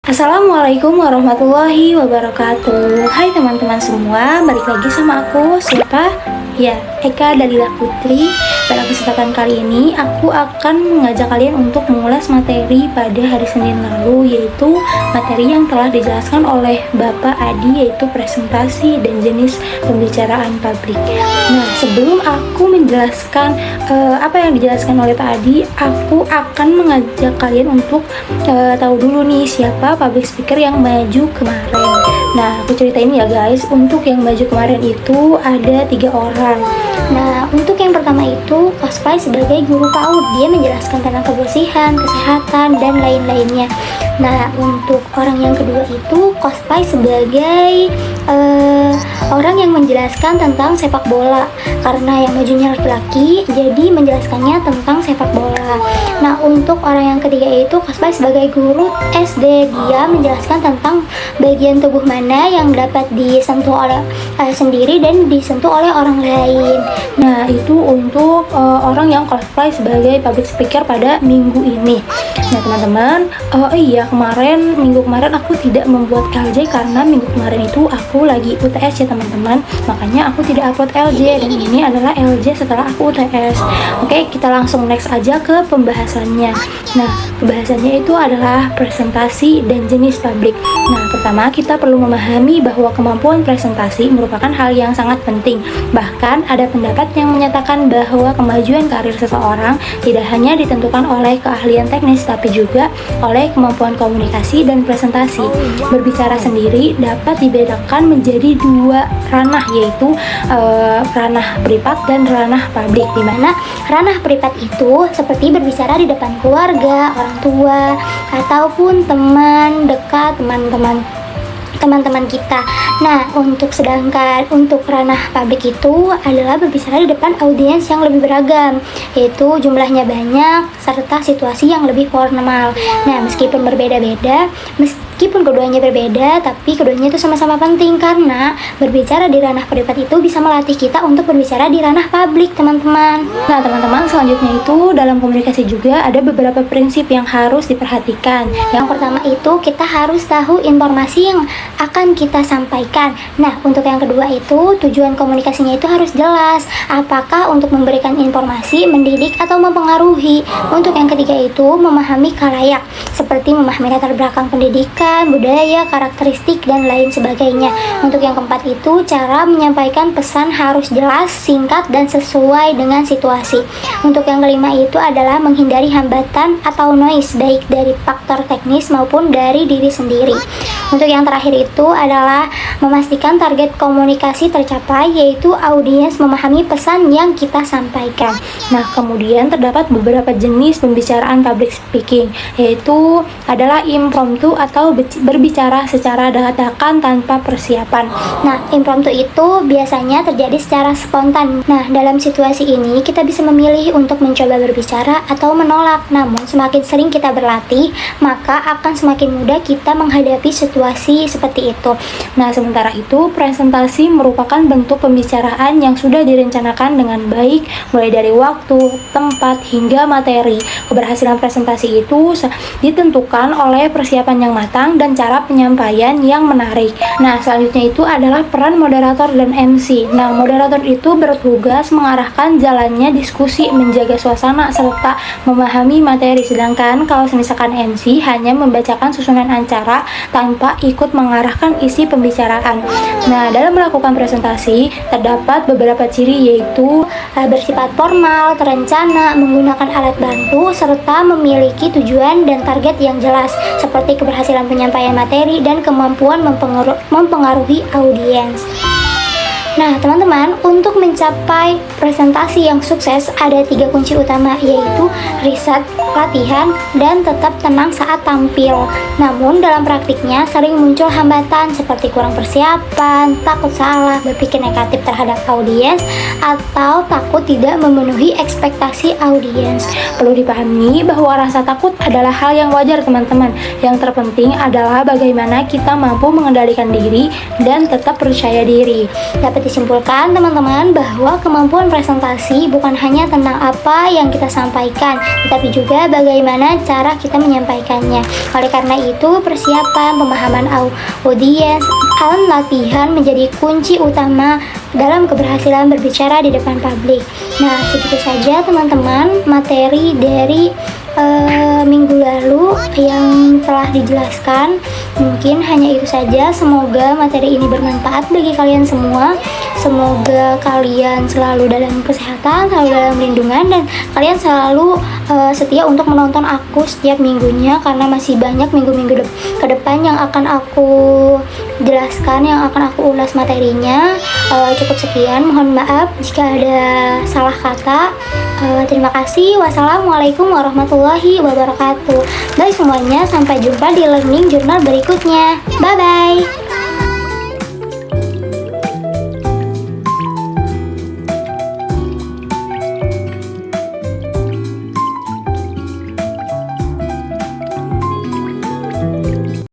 Assalamualaikum warahmatullahi wabarakatuh. Hai teman-teman semua, balik lagi sama aku. Siapa? Ya, Eka Dalila Putri. Pada kesempatan kali ini aku akan mengajak kalian untuk mengulas materi pada hari Senin lalu, yaitu materi yang telah dijelaskan oleh Bapak Adi, yaitu presentasi dan jenis pembicaraan publik. Nah, sebelum aku menjelaskan apa yang dijelaskan oleh Pak Adi, aku akan mengajak kalian untuk tahu dulu nih siapa public speaker yang maju kemarin. Nah, aku ceritain ya guys, untuk yang maju kemarin itu ada 3 orang. Nah, untuk yang pertama itu cosplay sebagai guru PAUD. Dia menjelaskan tentang kebersihan, kesehatan, dan lain-lainnya. Nah, untuk orang yang kedua itu cosplay sebagai orang yang menjelaskan tentang sepak bola. Karena yang majunya laki-laki, jadi menjelaskannya tentang sepak bola. Nah, untuk orang yang ketiga itu cosplay sebagai guru SD. Dia menjelaskan tentang bagian tubuh mana yang dapat disentuh oleh sendiri dan disentuh oleh orang lain. Nah, itu untuk orang yang cosplay sebagai public speaker pada minggu ini. Nah, teman-teman, minggu kemarin aku tidak membuat LJ karena minggu kemarin itu aku lagi UTS ya teman-teman. Makanya aku tidak upload LJ, dan ini adalah LJ setelah aku UTS. Oke, kita langsung next aja ke pembahasannya. Nah, pembahasannya itu adalah presentasi dan jenis publik. Nah, pertama kita perlu memahami bahwa kemampuan presentasi merupakan hal yang sangat penting. Bahkan ada pendapat yang menyatakan bahwa kemajuan karir seseorang tidak hanya ditentukan oleh keahlian teknis, tapi juga oleh kemampuan komunikasi dan presentasi. Berbicara sendiri dapat dibedakan menjadi 2 ranah, yaitu ranah privat dan ranah publik, di mana ranah privat itu seperti berbicara di depan keluarga, orang tua, ataupun teman dekat, teman-teman kita. Nah, untuk ranah publik itu adalah berbicara di depan audiens yang lebih beragam, yaitu jumlahnya banyak serta situasi yang lebih formal. Nah, meskipun keduanya berbeda, tapi keduanya itu sama-sama penting karena berbicara di ranah privat itu bisa melatih kita untuk berbicara di ranah publik, teman-teman. Nah, teman-teman, selanjutnya itu dalam komunikasi juga ada beberapa prinsip yang harus diperhatikan. Yang pertama itu kita harus tahu informasi yang akan kita sampaikan. Nah, untuk yang kedua itu tujuan komunikasinya itu harus jelas. Apakah untuk memberikan informasi, mendidik, atau mempengaruhi? Untuk yang ketiga itu memahami khalayak, seperti memahami latar belakang pendidikan, budaya, karakteristik, dan lain sebagainya. Untuk yang keempat itu cara menyampaikan pesan harus jelas, singkat, dan sesuai dengan situasi. Untuk yang kelima itu adalah menghindari hambatan atau noise, baik dari faktor teknis maupun dari diri sendiri. Untuk yang terakhir itu adalah memastikan target komunikasi tercapai, yaitu audiens memahami pesan yang kita sampaikan. Nah, kemudian terdapat beberapa jenis pembicaraan public speaking, yaitu adalah impromptu atau berbicara secara dadakan tanpa persiapan. Nah, impromptu itu biasanya terjadi secara spontan. Nah, dalam situasi ini kita bisa memilih untuk mencoba berbicara atau menolak. Namun, semakin sering kita berlatih, maka akan semakin mudah kita menghadapi situasi seperti itu. Nah, sementara itu, presentasi merupakan bentuk pembicaraan yang sudah direncanakan dengan baik, mulai dari waktu, tempat, hingga materi. Keberhasilan presentasi itu ditentukan oleh persiapan yang matang dan cara penyampaian yang menarik. Nah, selanjutnya itu adalah peran moderator dan MC. Nah, moderator itu bertugas mengarahkan jalannya diskusi, menjaga suasana, serta memahami materi. Sedangkan kalau misalkan MC hanya membacakan susunan acara tanpa ikut mengarahkan isi pembicaraan. Nah, dalam melakukan presentasi terdapat beberapa ciri, yaitu bersifat formal, terencana, menggunakan alat bantu, serta memiliki tujuan dan target yang jelas, seperti keberhasilan penyampaian materi dan kemampuan mempengaruhi audiens. Nah, teman-teman, untuk mencapai presentasi yang sukses ada 3 kunci utama, yaitu riset, latihan, dan tetap tenang saat tampil. Namun, dalam praktiknya sering muncul hambatan seperti kurang persiapan, takut salah, berpikir negatif terhadap audiens, atau takut tidak memenuhi ekspektasi audiens. Perlu dipahami bahwa rasa takut adalah hal yang wajar, teman-teman. Yang terpenting adalah bagaimana kita mampu mengendalikan diri dan tetap percaya diri. Dapat dapat disimpulkan teman-teman bahwa kemampuan presentasi bukan hanya tentang apa yang kita sampaikan, tetapi juga bagaimana cara kita menyampaikannya. Oleh karena itu, persiapan, pemahaman audiens, dan latihan menjadi kunci utama dalam keberhasilan berbicara di depan publik. Nah, segitu saja teman-teman materi dari minggu lalu yang telah dijelaskan. Mungkin hanya itu saja. Semoga materi ini bermanfaat bagi kalian semua. Semoga kalian selalu dalam kesehatan, selalu dalam lindungan, dan kalian selalu setia untuk menonton aku setiap minggunya, karena masih banyak minggu-minggu ke depan yang akan aku jelaskan, yang akan aku ulas materinya. Cukup sekian, mohon maaf jika ada salah kata. Terima kasih. Wassalamualaikum warahmatullahi wabarakatuh. Bye semuanya, sampai jumpa di learning journal berikutnya. Bye bye.